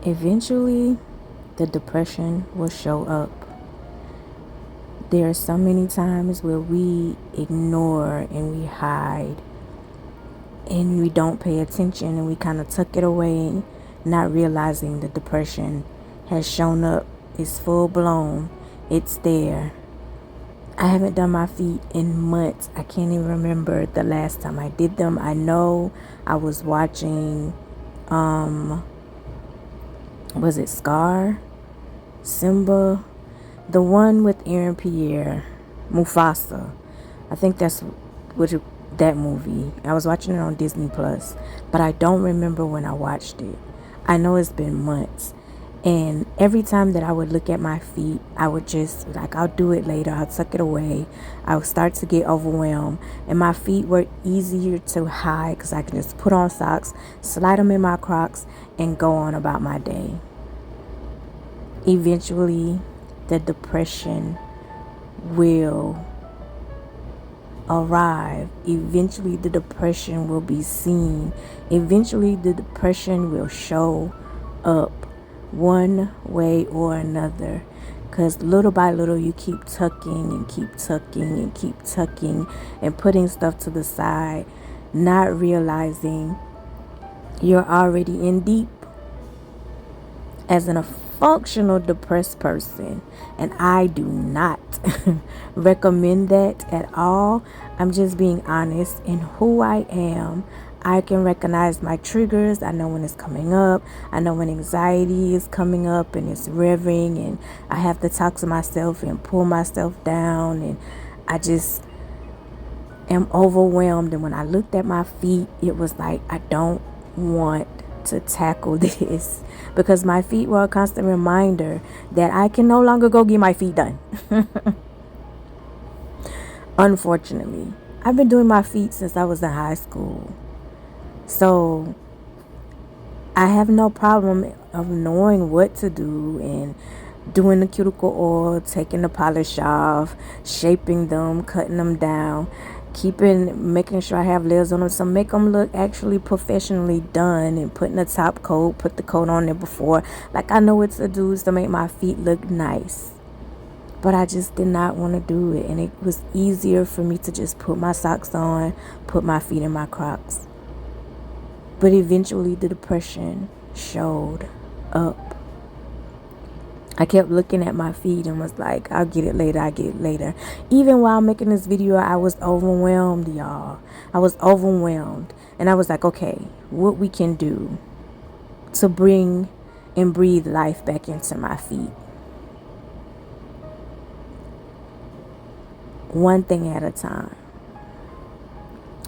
Eventually, the depression will show up. There are so many times where we ignore and we hide and we don't pay attention and we kind of tuck it away, not realizing the depression has shown up. It's full blown. It's there. I haven't done my feet in months. I can't even remember the last time I did them. I know I was watching, was it Scar? Simba? The one with Aaron Pierre, Mufasa. I think that's that movie. I was watching it on Disney Plus, but I don't remember when I watched it. I know it's been months. And every time that I would look at my feet, I would just like, I'll do it later. I'll tuck it away. I would start to get overwhelmed. And my feet were easier to hide because I can just put on socks, slide them in my Crocs, and go on about my day. Eventually, the depression will arrive. Eventually, the depression will be seen. Eventually, the depression will show up one way or another. Because little by little, you keep tucking and keep tucking and keep tucking and putting stuff to the side, not realizing you're already in deep. As a functional depressed person, and I do not recommend that at all. I'm just being honest in who I am. I can recognize my triggers. I know when it's coming up. I know when anxiety is coming up and it's revving, and I have to talk to myself and pull myself down, and I just am overwhelmed. And when I looked at my feet, it was like, I don't want to tackle this, because my feet were a constant reminder that I can no longer go get my feet done. Unfortunately, I've been doing my feet since I was in high school, so I have no problem of knowing what to do and doing the cuticle oil, taking the polish off, shaping them, cutting them down, making sure I have layers on them to make them look actually professionally done, and putting the top coat, put the coat on there before. Like, I know what to do to make my feet look nice, but I just did not want to do it. And it was easier for me to just put my socks on, put my feet in my Crocs. But eventually the depression showed up. I kept looking at my feet and was like, I'll get it later. Even while making this video, I was overwhelmed, y'all. I was overwhelmed. And I was like, okay, what we can do to bring and breathe life back into my feet. One thing at a time.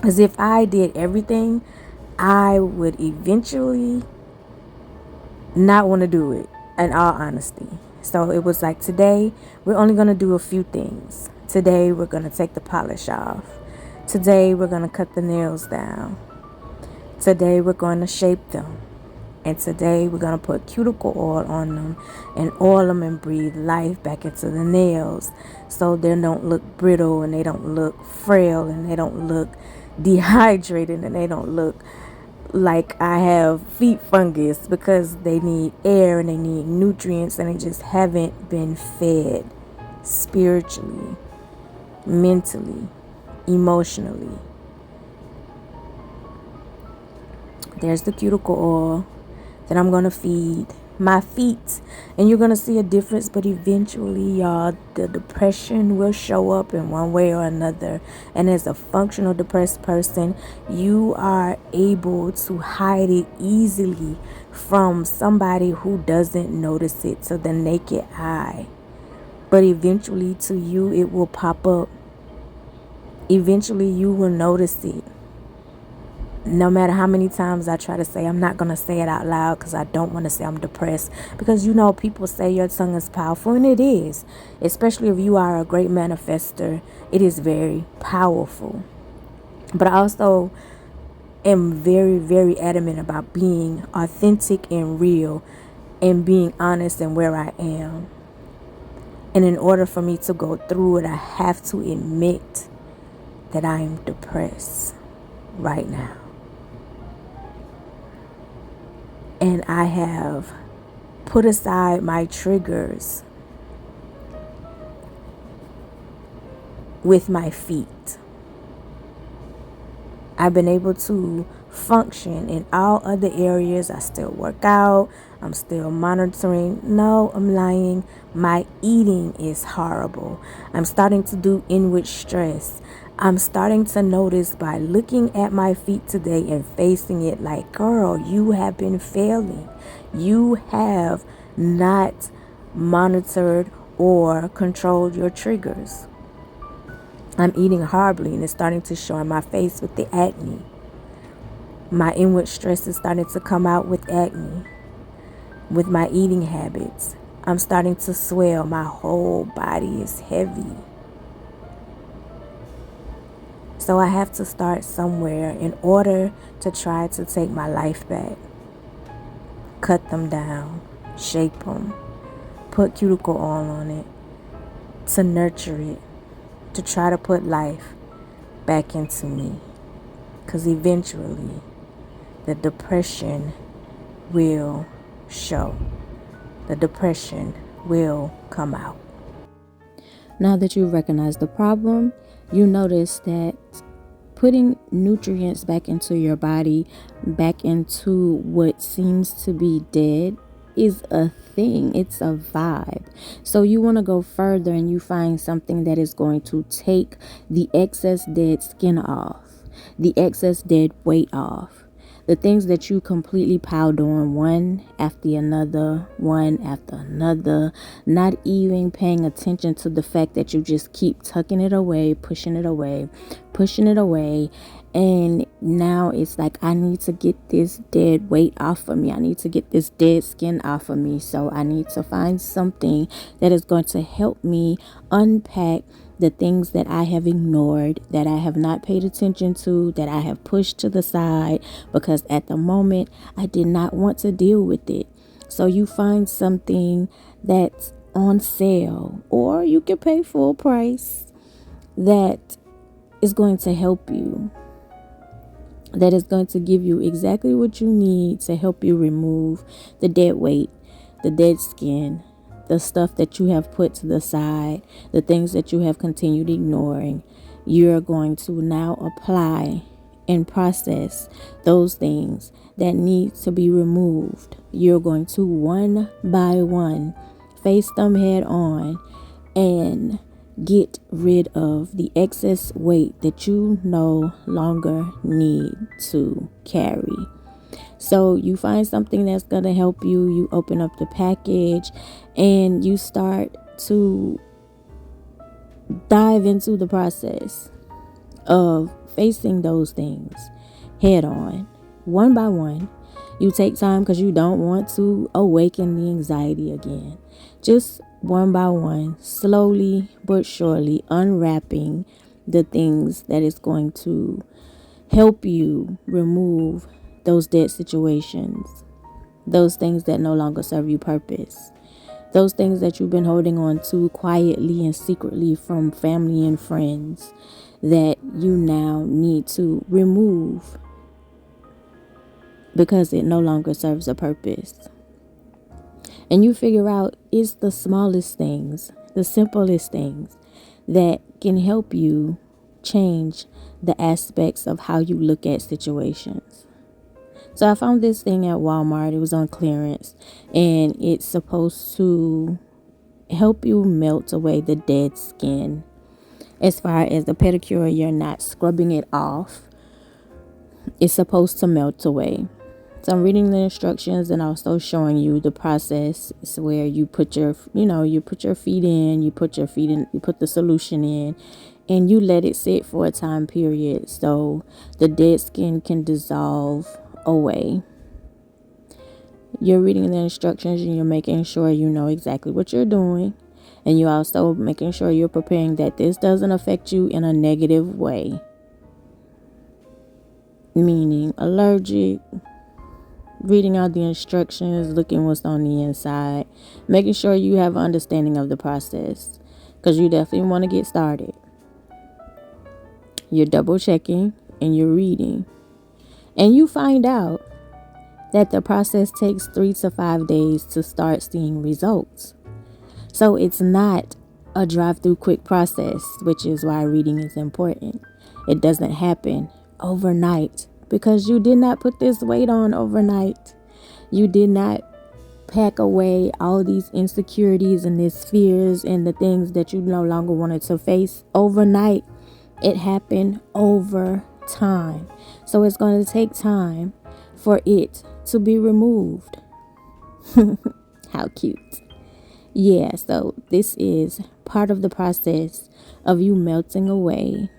As if I did everything, I would eventually not want to do it, in all honesty. So it was like, today we're only going to do a few things. Today we're going to take the polish off. Today we're going to cut the nails down. Today we're going to shape them. And today we're going to put cuticle oil on them and oil them and breathe life back into the nails, so they don't look brittle and they don't look frail and they don't look dehydrated and they don't look like I have feet fungus, because they need air and they need nutrients and they just haven't been fed spiritually, mentally, emotionally. There's the cuticle oil that I'm going to feed my feet, and you're going to see a difference. But eventually, y'all, the depression will show up in one way or another. And as a functional depressed person, you are able to hide it easily from somebody who doesn't notice it to the naked eye. But eventually, to you, it will pop up. Eventually, you will notice it. No matter how many times I try to say, I'm not going to say it out loud because I don't want to say I'm depressed. Because, people say your tongue is powerful, and it is. Especially if you are a great manifester, it is very powerful. But I also am very, very adamant about being authentic and real and being honest in where I am. And in order for me to go through it, I have to admit that I am depressed right now. And I have put aside my triggers with my feet. I've been able to function in all other areas. I still work out. I'm still monitoring. No, I'm lying. My eating is horrible. I'm starting to do inward stress. I'm starting to notice by looking at my feet today and facing it like, girl, you have been failing. You have not monitored or controlled your triggers. I'm eating horribly and it's starting to show on my face with the acne. My inward stress is starting to come out with acne, with my eating habits. I'm starting to swell. My whole body is heavy. So I have to start somewhere in order to try to take my life back. Cut them down, shape them, put cuticle oil on it, to nurture it, to try to put life back into me. Because eventually the depression will show. The depression will come out. Now that you recognize the problem, you notice that putting nutrients back into your body, back into what seems to be dead, is a thing. It's a vibe. So you want to go further and you find something that is going to take the excess dead skin off, the excess dead weight off. The things that you completely piled on one after another, not even paying attention to the fact that you just keep tucking it away, pushing it away. And now it's like, I need to get this dead weight off of me. I need to get this dead skin off of me. So I need to find something that is going to help me unpack the things that I have ignored, that I have not paid attention to, that I have pushed to the side, because at the moment I did not want to deal with it. So you find something that's on sale, or you can pay full price, that is going to help you, that is going to give you exactly what you need to help you remove the dead weight, the dead skin, the stuff that you have put to the side, the things that you have continued ignoring. You're going to now apply and process those things that need to be removed. You're going to one by one face them head on and get rid of the excess weight that you no longer need to carry. So you find something that's going to help you. You open up the package and you start to dive into the process of facing those things head on, one by one. You take time because you don't want to awaken the anxiety again. Just one by one, slowly but surely unwrapping the things that is going to help you remove those dead situations, those things that no longer serve you purpose, those things that you've been holding on to quietly and secretly from family and friends that you now need to remove because it no longer serves a purpose. And you figure out it's the smallest things, the simplest things that can help you change the aspects of how you look at situations. So I found this thing at Walmart. It was on clearance, and it's supposed to help you melt away the dead skin. As far as the pedicure, you're not scrubbing it off. It's supposed to melt away. So I'm reading the instructions and also showing you the process. It's where you put your feet in, you put the solution in, and you let it sit for a time period so the dead skin can dissolve away. You're reading the instructions and you're making sure you know exactly what you're doing. And you're also making sure you're preparing that this doesn't affect you in a negative way. Meaning allergic, reading out the instructions, looking what's on the inside, making sure you have understanding of the process, because you definitely want to get started. You're double checking and you're reading, and you find out that the process takes 3 to 5 days to start seeing results. So it's not a drive-through quick process, which is why reading is important. It doesn't happen overnight because you did not put this weight on overnight. You did not pack away all these insecurities and these fears and the things that you no longer wanted to face overnight. It happened over time. So it's going to take time for it to be removed. How cute. Yeah, so this is part of the process of you melting away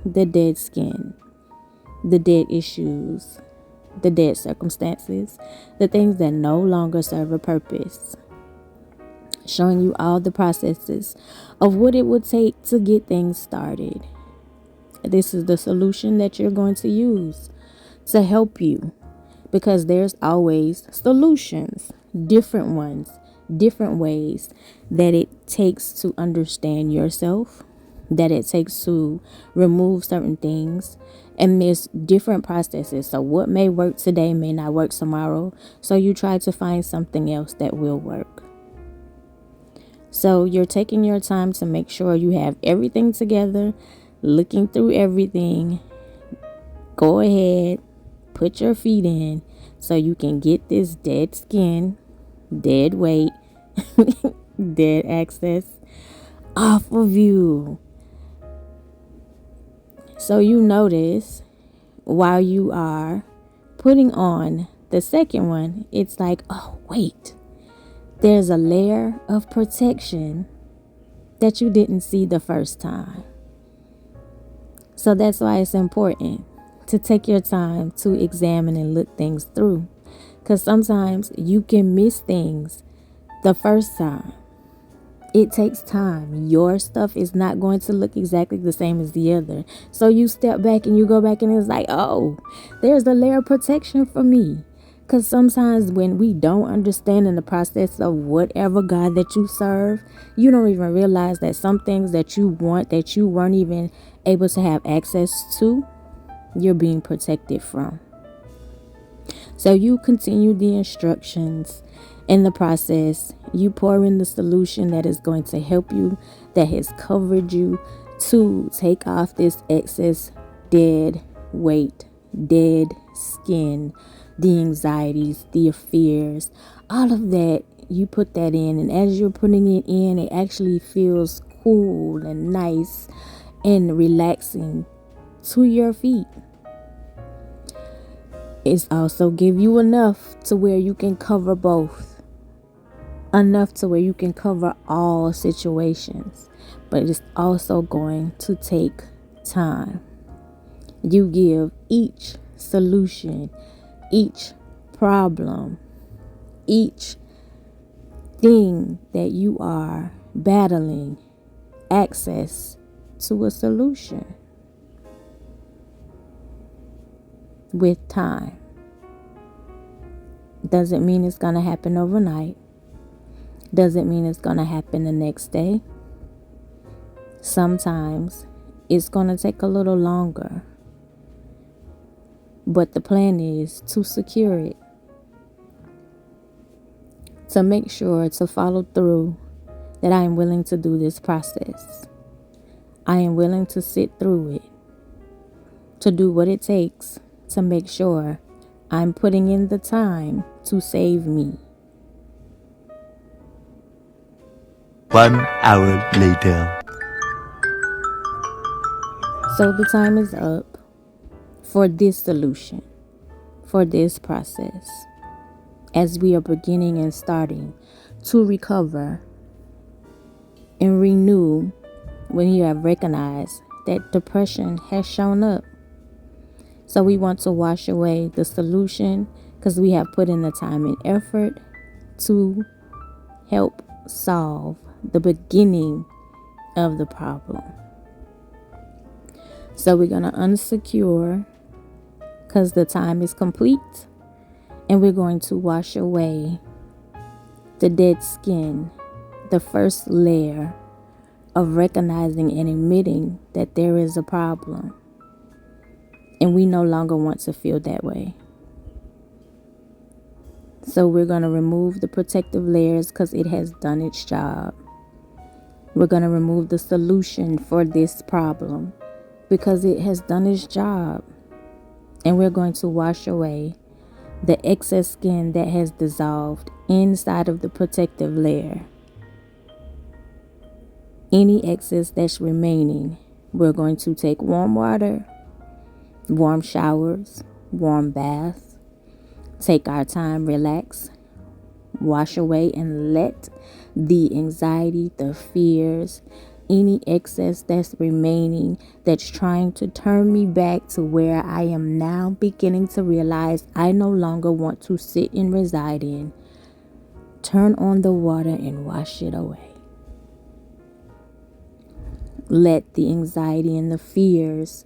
the dead skin, the dead issues, the dead circumstances, the things that no longer serve a purpose. Showing you all the processes of what it would take to get things started. This is the solution that you're going to use to help you, because there's always solutions, different ones, different ways that it takes to understand yourself, that it takes to remove certain things, and there's different processes. So what may work today may not work tomorrow. So you try to find something else that will work. So you're taking your time to make sure you have everything together, looking through everything. Go ahead, put your feet in so you can get this dead skin, dead weight, dead access off of you. So you notice while you are putting on the second one, it's like, oh, wait, there's a layer of protection that you didn't see the first time. So that's why it's important to take your time to examine and look things through. Because sometimes you can miss things the first time. It takes time. Your stuff is not going to look exactly the same as the other. So you step back and you go back and it's like, oh, there's a layer of protection for me. Because sometimes when we don't understand in the process of whatever God that you serve, you don't even realize that some things that you want that you weren't even able to have access to, you're being protected from. So you continue the instructions. In the process, you pour in the solution that is going to help you, that has covered you, to take off this excess dead weight, dead skin, the anxieties, the fears, all of that. You put that in, and as you're putting it in, it actually feels cool and nice and relaxing to your feet. It's also give you enough to where you can cover both. Enough to where you can cover all situations. But it's also going to take time. You give each solution, each problem, each thing that you are battling access to a solution with time. Doesn't mean it's going to happen overnight. Doesn't mean it's going to happen the next day. Sometimes it's going to take a little longer. But the plan is to secure it. To make sure to follow through that I am willing to do this process. I am willing to sit through it. To do what it takes to make sure I'm putting in the time to save me. 1 hour later. So the time is up for this solution, for this process, as we are beginning and starting to recover and renew when you have recognized that depression has shown up. So we want to wash away the solution because we have put in the time and effort to help solve the beginning of the problem. So we're going to unsecure because the time is complete, and we're going to wash away the dead skin, the first layer of recognizing and admitting that there is a problem, and we no longer want to feel that way. So we're going to remove the protective layers because it has done its job. We're going to remove the solution for this problem because it has done its job. And we're going to wash away the excess skin that has dissolved inside of the protective layer. Any excess that's remaining, we're going to take warm water, warm showers, warm baths, take our time, relax, wash away, and let the anxiety, the fears, any excess that's remaining that's trying to turn me back to where I am now beginning to realize I no longer want to sit and reside in. Turn on the water and wash it away. Let the anxiety and the fears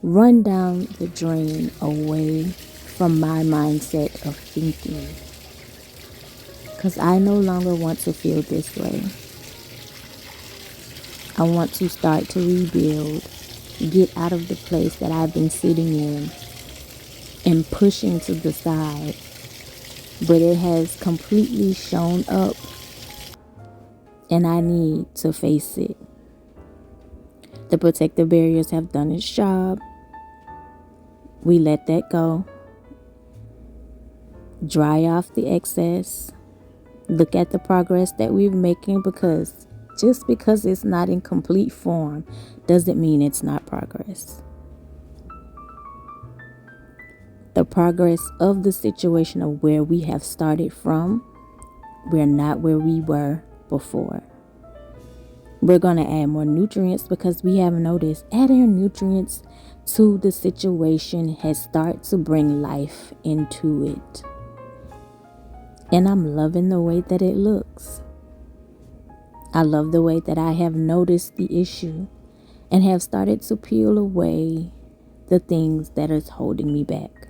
run down the drain away from my mindset of thinking. Because I no longer want to feel this way. I want to start to rebuild, get out of the place that I've been sitting in and pushing to the side. But it has completely shown up and I need to face it. The protective barriers have done its job. We let that go. Dry off the excess. Look at the progress that we're making, because just because it's not in complete form doesn't mean it's not progress. The progress of the situation of where we have started from, we're not where we were before. We're going to add more nutrients because we have noticed adding nutrients to the situation has started to bring life into it. And I'm loving the way that it looks. I love the way that I have noticed the issue and have started to peel away the things that is holding me back.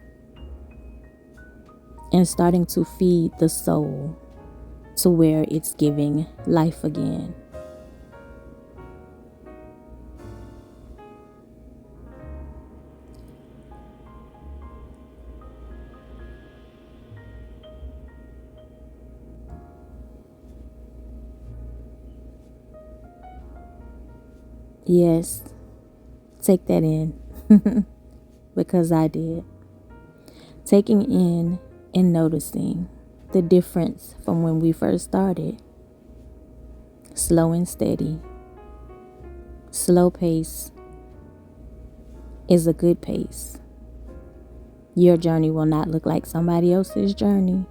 And starting to feed the soul to where it's giving life again. Yes, take that in because I did. Taking in and noticing the difference from when we first started. Slow and steady. Slow pace is a good pace. Your journey will not look like somebody else's journey.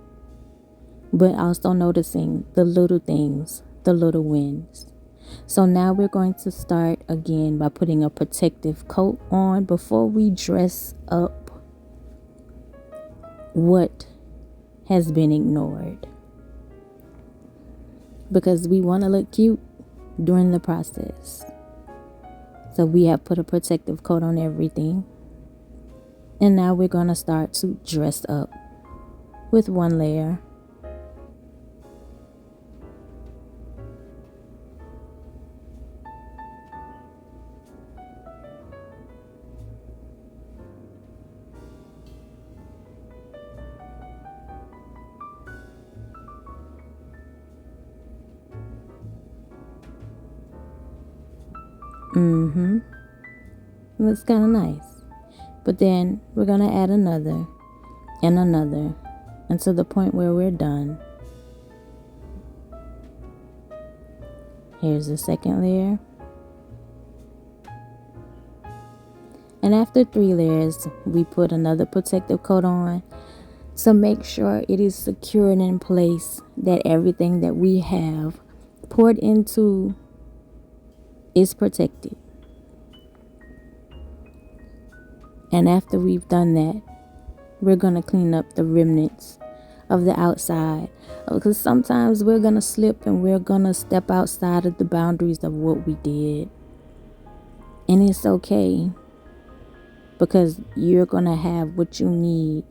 But also noticing the little things, the little wins. So now we're going to start again by putting a protective coat on before we dress up what has been ignored. Because we want to look cute during the process. So we have put a protective coat on everything. And now we're going to start to dress up with one layer. Looks kind of nice. But then we're going to add another and another until the point where we're done. Here's the second layer. And after 3 layers, we put another protective coat on to make sure it is secured in place, that everything that we have poured into is protected. And after we've done that, we're going to clean up the remnants of the outside. Because sometimes we're going to slip and we're going to step outside of the boundaries of what we did. And it's okay. Because you're going to have what you need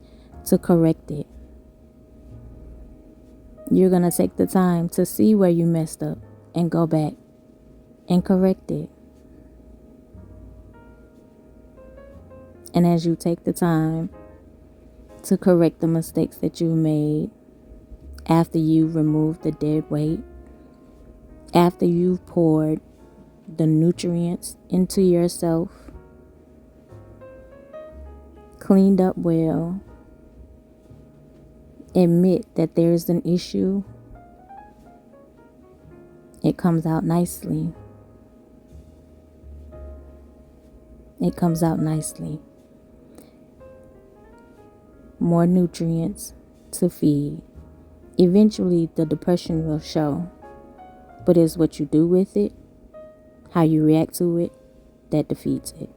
to correct it. You're going to take the time to see where you messed up and go back and correct it. And as you take the time to correct the mistakes that you made after you removed the dead weight, after you've poured the nutrients into yourself, cleaned up well, admit that there's an issue, it comes out nicely. It comes out nicely. More nutrients to feed. Eventually, the depression will show, but it's what you do with it, how you react to it, that defeats it.